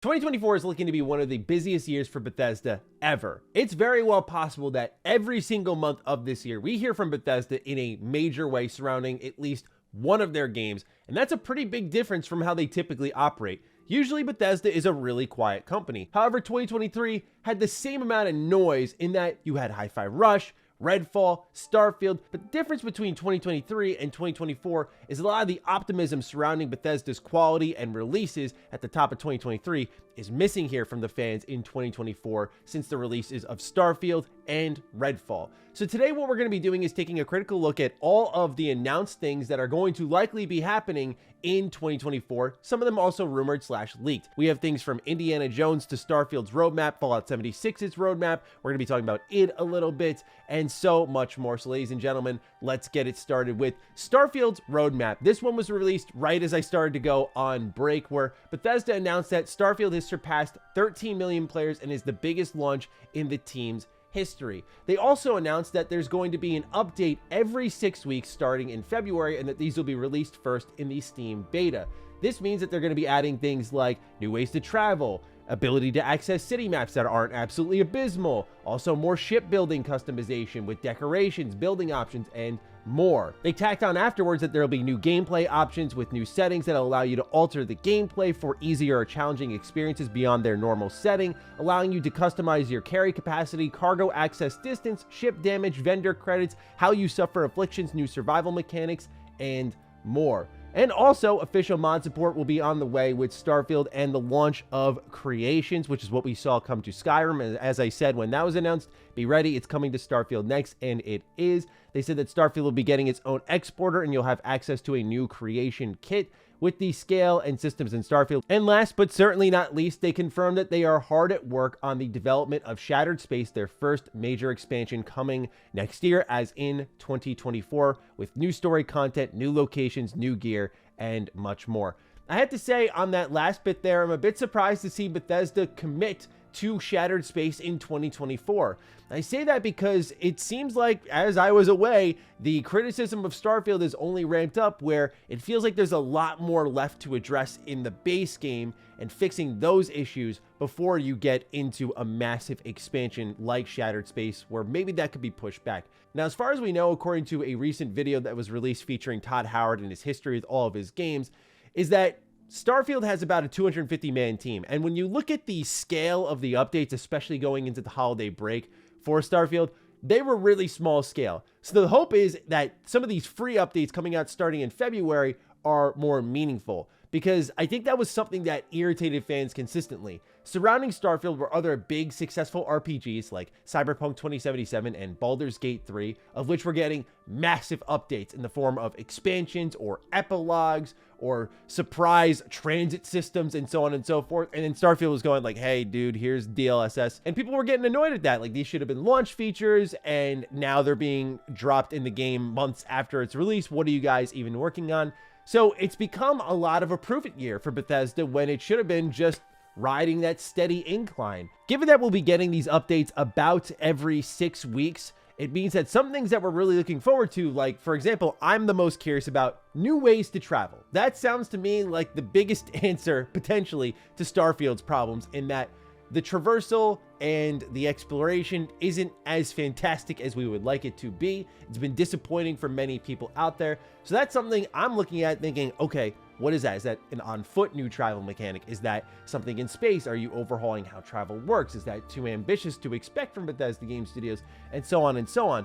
2024 is looking to be one of the busiest years for Bethesda ever. It's very well possible that every single month of this year, we hear from Bethesda in a major way surrounding at least one of their games, and that's a pretty big difference from how they typically operate. Usually Bethesda is a really quiet company. However, 2023 had the same amount of noise in that you had HiFi Rush, Redfall, Starfield, but the difference between 2023 and 2024 is a lot of the optimism surrounding Bethesda's quality and releases at the top of 2023 is missing here from the fans in 2024 since the releases of Starfield and Redfall. So today what we're going to be doing is taking a critical look at all of the announced things that are going to likely be happening in 2024, some of them also rumored / leaked. We have things from Indiana Jones to Starfield's roadmap, Fallout 76's roadmap. We're going to be talking about it a little bit and so much more. So ladies and gentlemen, let's get it started with Starfield's roadmap. This one was released right as I started to go on break, where Bethesda announced that Starfield has surpassed 13 million players and is the biggest launch in the team's history. They also announced that there's going to be an update every 6 weeks starting in February, and that these will be released first in the Steam beta. This means that they're going to be adding things like new ways to travel, ability to access city maps that aren't absolutely abysmal, also more shipbuilding customization with decorations, building options, and more. They tacked on afterwards that there will be new gameplay options with new settings that allow you to alter the gameplay for easier or challenging experiences beyond their normal setting, allowing you to customize your carry capacity, cargo access distance, ship damage, vendor credits, how you suffer afflictions, new survival mechanics, and more. And also, official mod support will be on the way with Starfield and the launch of Creations, which is what we saw come to Skyrim. And as I said, when that was announced, be ready, it's coming to Starfield next, and it is. They said that Starfield will be getting its own exporter, and you'll have access to a new creation kit with the scale and systems in Starfield. And last but certainly not least, they confirmed that they are hard at work on the development of Shattered Space, their first major expansion coming next year, as in 2024, with new story content, new locations, new gear, and much more. I have to say on that last bit there, I'm a bit surprised to see Bethesda commit to Shattered Space in 2024. I say that because it seems like, as I was away, the criticism of Starfield is only ramped up, where it feels like there's a lot more left to address in the base game and fixing those issues before you get into a massive expansion like Shattered Space, where maybe that could be pushed back. Now, as far as we know, according to a recent video that was released featuring Todd Howard and his history with all of his games, is that Starfield has about a 250-man team, and when you look at the scale of the updates, especially going into the holiday break for Starfield, they were really small scale. So the hope is that some of these free updates coming out starting in February are more meaningful, because I think that was something that irritated fans consistently. Surrounding Starfield were other big successful RPGs like Cyberpunk 2077 and Baldur's Gate 3, of which we're getting massive updates in the form of expansions or epilogues or surprise transit systems and so on and so forth. And then Starfield was going like, hey dude, here's DLSS. And people were getting annoyed at that. Like, these should have been launch features, and now they're being dropped in the game months after its release. What are you guys even working on? So it's become a lot of a prove-it year for Bethesda, when it should have been just riding that steady incline. Given that we'll be getting these updates about every 6 weeks, it means that some things that we're really looking forward to, like, for example, I'm the most curious about new ways to travel. That sounds to me like the biggest answer, potentially, to Starfield's problems, in that the traversal and the exploration isn't as fantastic as we would like it to be. It's been disappointing for many people out there. So that's something I'm looking at thinking, okay, what is that? Is that an on-foot new travel mechanic? Is that something in space? Are you overhauling how travel works? Is that too ambitious to expect from Bethesda Game Studios? And so on and so on.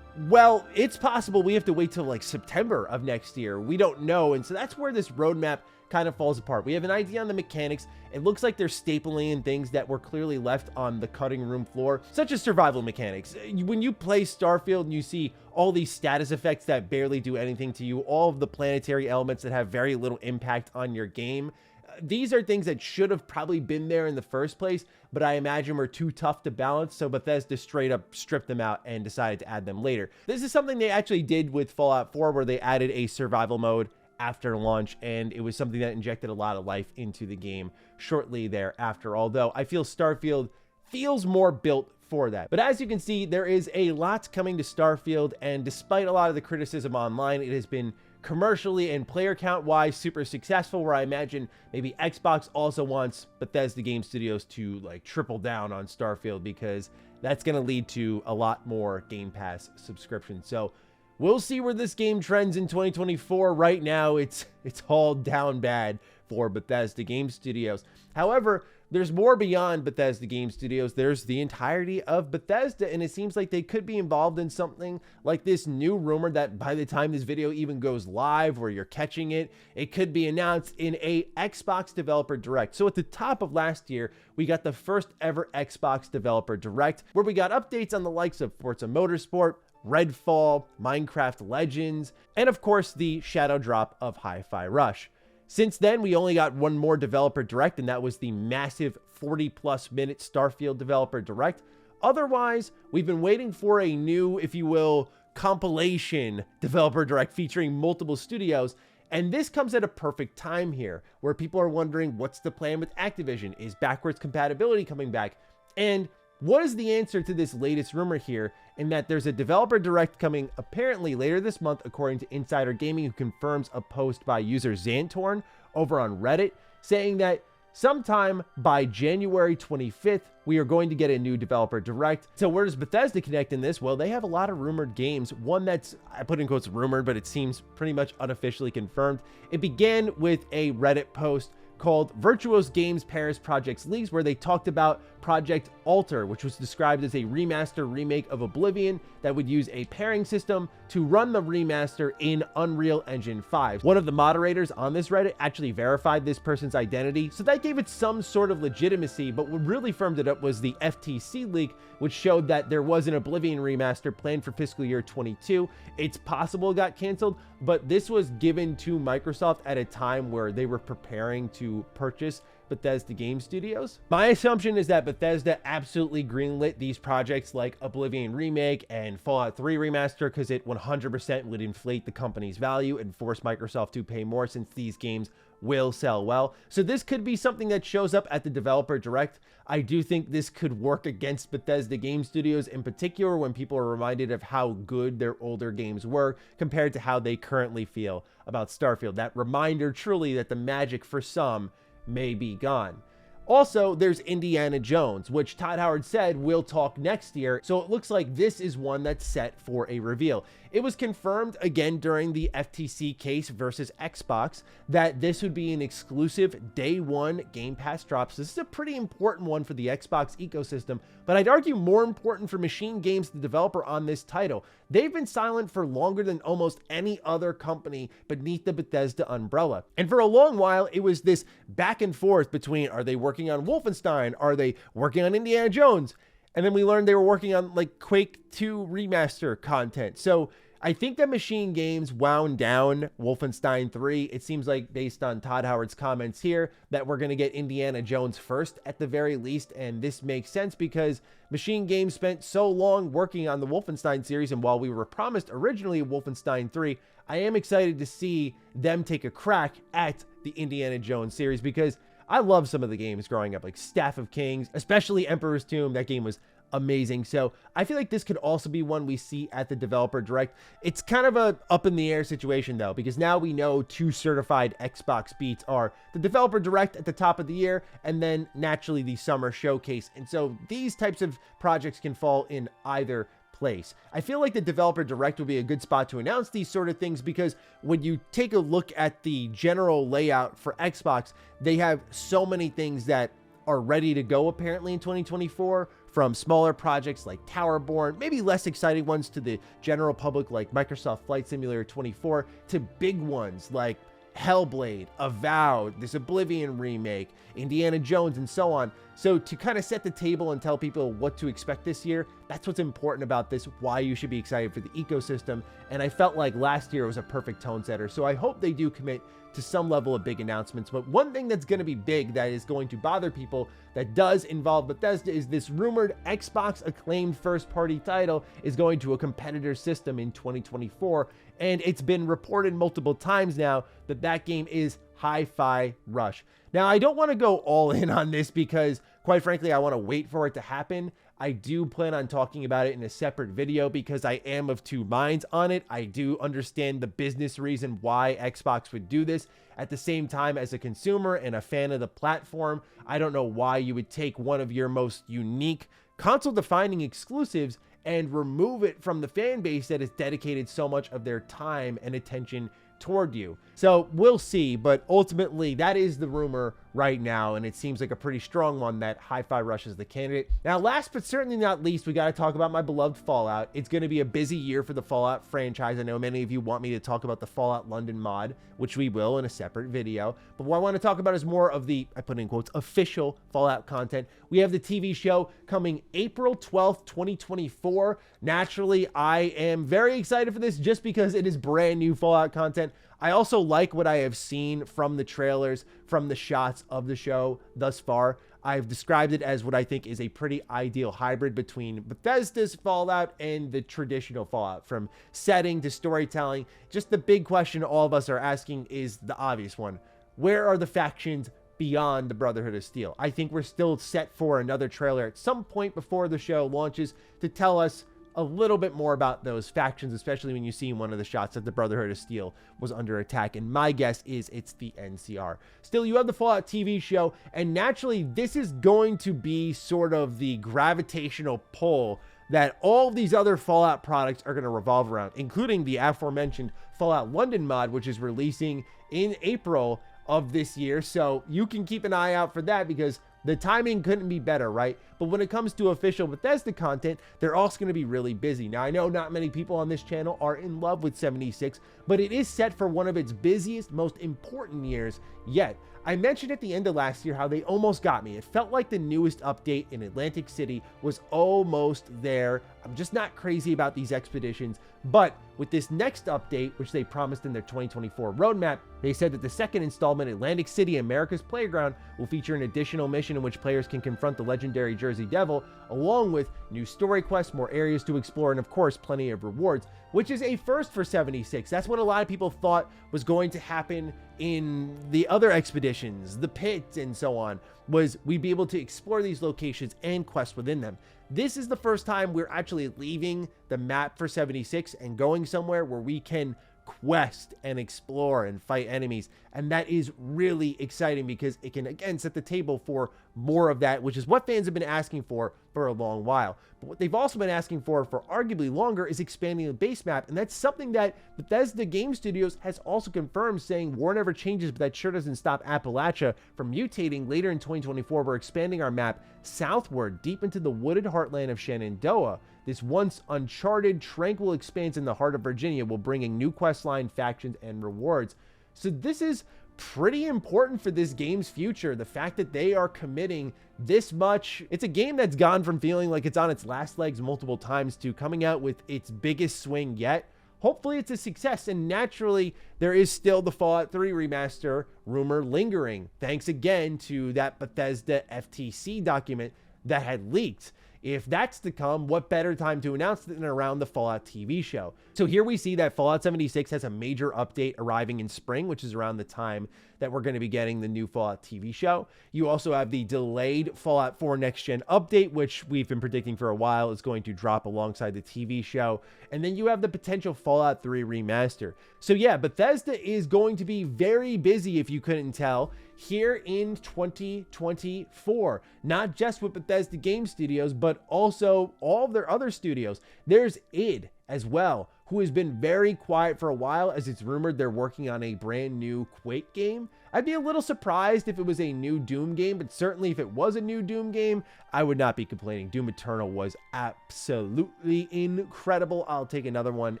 Well, it's possible we have to wait till like September of next year. We don't know. And so that's where this roadmap kind of falls apart. We have an idea on the mechanics. It looks like they're stapling in things that were clearly left on the cutting room floor, such as survival mechanics. When you play Starfield and you see all these status effects that barely do anything to you, all of the planetary elements that have very little impact on your game, these are things that should have probably been there in the first place, but I imagine were too tough to balance, so Bethesda straight up stripped them out and decided to add them later. This is something they actually did with Fallout 4, where they added a survival mode after launch, and it was something that injected a lot of life into the game shortly thereafter, although I feel Starfield feels more built for that. But as you can see, there is a lot coming to Starfield, and despite a lot of the criticism online, it has been commercially and player count wise super successful, where I imagine maybe Xbox also wants Bethesda Game Studios to like triple down on Starfield, because that's going to lead to a lot more Game Pass subscriptions. So we'll see where this game trends in 2024. Right now, it's all down bad for Bethesda Game Studios. However, there's more beyond Bethesda Game Studios. There's the entirety of Bethesda, and it seems like they could be involved in something like this new rumor that by the time this video even goes live, where you're catching it, it could be announced in a Xbox Developer Direct. So at the top of last year, we got the first ever Xbox Developer Direct, where we got updates on the likes of Forza Motorsport, Redfall, Minecraft Legends, and of course the shadow drop of HiFi Rush. Since then, we only got one more Developer Direct, and that was the massive 40+ minute Starfield Developer Direct. Otherwise, we've been waiting for a new, if you will, compilation Developer Direct featuring multiple studios. And this comes at a perfect time here, where people are wondering, what's the plan with Activision? Is backwards compatibility coming back? And what is the answer to this latest rumor here, in that there's a Developer Direct coming apparently later this month, according to Insider Gaming, who confirms a post by user Xantorn over on Reddit, saying that sometime by January 25th, we are going to get a new Developer Direct. So where does Bethesda connect in this? Well, they have a lot of rumored games. One that's, I put in quotes, rumored, but it seems pretty much unofficially confirmed. It began with a Reddit post called Virtuos Games Paris Projects Leagues, where they talked about Project Alter, which was described as a remaster remake of Oblivion that would use a pairing system to run the remaster in Unreal Engine 5. One of the moderators on this Reddit actually verified this person's identity, so that gave it some sort of legitimacy, but what really firmed it up was the FTC leak, which showed that there was an Oblivion remaster planned for fiscal year 22. It's possible it got canceled, but this was given to Microsoft at a time where they were preparing to purchase Bethesda Game Studios. My assumption is that Bethesda absolutely greenlit these projects like Oblivion Remake and Fallout 3 Remaster, because it 100% would inflate the company's value and force Microsoft to pay more, since these games will sell well. So this could be something that shows up at the Developer Direct. I do think this could work against Bethesda Game Studios, in particular when people are reminded of how good their older games were compared to how they currently feel about Starfield. That reminder truly that the magic for some may be gone. Also, there's Indiana Jones, which Todd Howard said will talk next year, so it looks like this is one that's set for a reveal. It was confirmed again during the FTC case versus Xbox that this would be an exclusive day one Game Pass drop. So this is a pretty important one for the Xbox ecosystem, but I'd argue more important for Machine Games, the developer on this title. They've been silent for longer than almost any other company beneath the Bethesda umbrella. And for a long while, it was this back and forth between, are they working on Wolfenstein? Are they working on Indiana Jones? And then we learned they were working on like Quake 2 remaster content. So I think that Machine Games wound down Wolfenstein 3. It seems like, based on Todd Howard's comments here, that we're going to get Indiana Jones first at the very least. And this makes sense because Machine Games spent so long working on the Wolfenstein series. And while we were promised originally Wolfenstein 3, I am excited to see them take a crack at the Indiana Jones series, because I love some of the games growing up, like Staff of Kings, especially Emperor's Tomb. That game was amazing. So I feel like this could also be one we see at the Developer Direct. It's kind of a up in the air situation though, because now we know two certified Xbox beats are the Developer Direct at the top of the year, and then naturally the summer showcase. And so these types of projects can fall in either place. I feel like the Developer Direct will be a good spot to announce these sort of things, because when you take a look at the general layout for Xbox, they have so many things that are ready to go apparently in 2024, from smaller projects like Towerborn, maybe less exciting ones to the general public like Microsoft Flight Simulator 24, to big ones like Hellblade, Avowed, this Oblivion remake, Indiana Jones, and so on. So to kind of set the table and tell people what to expect this year, that's what's important about this, why you should be excited for the ecosystem. And I felt like last year was a perfect tone setter. So I hope they do commit to some level of big announcements. But one thing that's going to be big that is going to bother people that does involve Bethesda is this rumored Xbox acclaimed first-party title is going to a competitor system in 2024. And it's been reported multiple times now that that game is HiFi Rush. Now, I don't want to go all in on this because Quite frankly, I want to wait for it to happen. I do plan on talking about it in a separate video because I am of two minds on it. I do understand the business reason why Xbox would do this. At the same time, as a consumer and a fan of the platform, I don't know why you would take one of your most unique console-defining exclusives and remove it from the fan base that has dedicated so much of their time and attention toward you. So we'll see, but ultimately that is the rumor right now, and it seems like a pretty strong one that HiFi Rush is the candidate. Now, last but certainly not least, we got to talk about my beloved Fallout. It's going to be a busy year for the Fallout franchise. I know many of you want me to talk about the Fallout London mod, which we will in a separate video, but what I want to talk about is more of the, I put in quotes, official Fallout content. We have the TV show coming April 12th, 2024. Naturally, I am very excited for this just because it is brand new Fallout content. I also like what I have seen from the trailers, from the shots of the show thus far. I've described it as what I think is a pretty ideal hybrid between Bethesda's Fallout and the traditional Fallout, from setting to storytelling. Just the big question all of us are asking is the obvious one. Where are the factions beyond the Brotherhood of Steel? I think we're still set for another trailer at some point before the show launches to tell us a little bit more about those factions, especially when you see in one of the shots that the Brotherhood of Steel was under attack. And my guess is it's the NCR. Still, you have the Fallout TV show, and naturally, this is going to be sort of the gravitational pull that all of these other Fallout products are going to revolve around, including the aforementioned Fallout London mod, which is releasing in April of this year. So you can keep an eye out for that because the timing couldn't be better, right? But when it comes to official Bethesda content, they're also going to be really busy. Now, I know not many people on this channel are in love with 76, but it is set for one of its busiest, most important years yet. I mentioned at the end of last year how they almost got me. It felt like the newest update in Atlantic City was almost there. I'm just not crazy about these expeditions, but with this next update, which they promised in their 2024 roadmap, they said that the second installment, Atlantic City, America's Playground, will feature an additional mission in which players can confront the legendary Jersey Devil, along with new story quests, more areas to explore, and of course, plenty of rewards, which is a first for 76. That's what a lot of people thought was going to happen in the other expeditions, the pit and so on, was we'd be able to explore these locations and quests within them. This is the first time we're actually leaving the map for 76 and going somewhere where we can quest and explore and fight enemies, and that is really exciting because it can again set the table for more of that, which is what fans have been asking for a long while. But what they've also been asking for arguably longer is expanding the base map, and that's something that Bethesda Game Studios has also confirmed, saying war never changes, but that sure doesn't stop Appalachia from mutating. Later in 2024, we're expanding our map southward deep into the wooded heartland of Shenandoah. This once uncharted, tranquil expanse in the heart of Virginia will bring in new questline, factions, and rewards. So this is pretty important for this game's future. The fact that they are committing this much. It's a game that's gone from feeling like it's on its last legs multiple times to coming out with its biggest swing yet. Hopefully it's a success, and naturally there is still the Fallout 3 remaster rumor lingering, thanks again to that Bethesda FTC document that had leaked. If that's to come, what better time to announce it than around the Fallout TV show? So here we see that Fallout 76 has a major update arriving in spring, which is around the time that we're going to be getting the new Fallout TV show. You also have the delayed Fallout 4 Next Gen update, which we've been predicting for a while is going to drop alongside the TV show. And then you have the potential Fallout 3 remaster. So yeah, Bethesda is going to be very busy, if you couldn't tell, here in 2024. Not just with Bethesda Game Studios, but also all of their other studios. There's id as well, who has been very quiet for a while, as it's rumored they're working on a brand new Quake game. I'd be a little surprised if it was a new Doom game, but certainly if it was a new Doom game, I would not be complaining. Doom Eternal was absolutely incredible. I'll take another one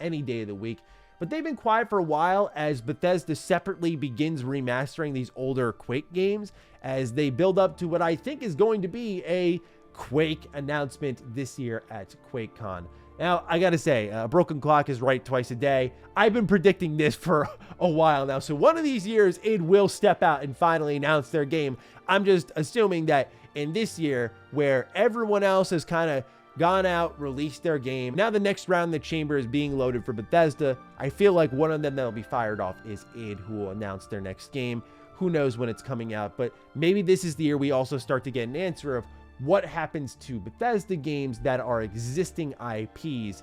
any day of the week. But they've been quiet for a while as Bethesda separately begins remastering these older Quake games as they build up to what I think is going to be a Quake announcement this year at QuakeCon. Now, I gotta say, a broken clock is right twice a day. I've been predicting this for a while now, so one of these years, it will step out and finally announce their game. I'm just assuming that in this year, where everyone else has kind of gone out, released their game, now the next round in the chamber is being loaded for Bethesda. I feel like one of them that'll be fired off is id, who will announce their next game. Who knows when it's coming out, but maybe this is the year we also start to get an answer of what happens to Bethesda games that are existing IPs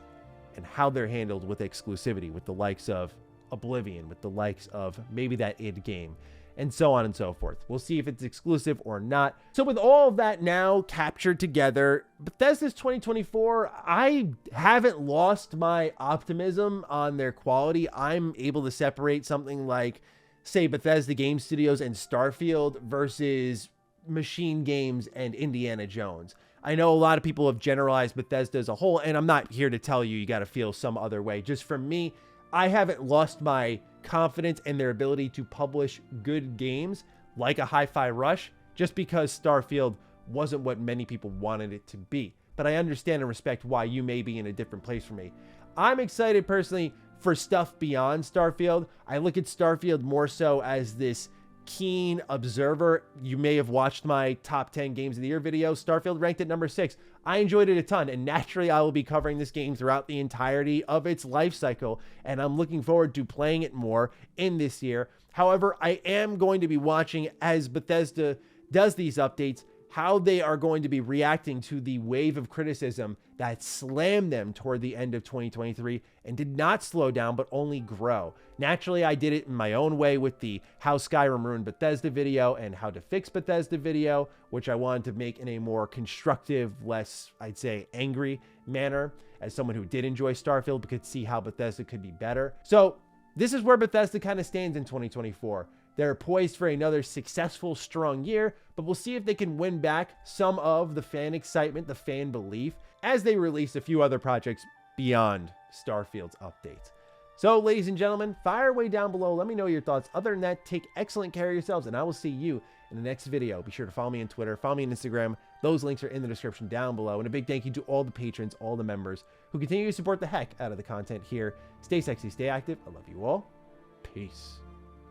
and how they're handled with exclusivity, with the likes of Oblivion, with the likes of maybe that id game, and so on and so forth. We'll see if it's exclusive or not. So with all of that now captured together, Bethesda's 2024, I haven't lost my optimism on their quality. I'm able to separate something like, say, Bethesda Game Studios and Starfield versus Machine Games and Indiana Jones. I know a lot of people have generalized Bethesda as a whole, and I'm not here to tell you got to feel some other way. Just for me, I haven't lost my confidence in their ability to publish good games like a HiFi Rush just because Starfield wasn't what many people wanted it to be. But I understand and respect why you may be in a different place from me. I'm excited personally for stuff beyond Starfield. I look at Starfield more so as this keen observer. You may have watched my top 10 games of the year video. Starfield ranked at number 6. I enjoyed it a ton, and naturally I will be covering this game throughout the entirety of its life cycle, and I'm looking forward to playing it more in this year. However, I am going to be watching as Bethesda does these updates, how they are going to be reacting to the wave of criticism that slammed them toward the end of 2023 and did not slow down, but only grow. Naturally, I did it in my own way with the How Skyrim Ruined Bethesda video and How to Fix Bethesda video, which I wanted to make in a more constructive, less, I'd say, angry manner, as someone who did enjoy Starfield but could see how Bethesda could be better. So this is where Bethesda kind of stands in 2024. They're poised for another successful, strong year, but we'll see if they can win back some of the fan excitement, the fan belief, as they release a few other projects beyond Starfield's updates. So, ladies and gentlemen, fire away down below. Let me know your thoughts. Other than that, take excellent care of yourselves, and I will see you in the next video. Be sure to follow me on Twitter, follow me on Instagram. Those links are in the description down below. And a big thank you to all the patrons, all the members who continue to support the heck out of the content here. Stay sexy, stay active. I love you all. Peace.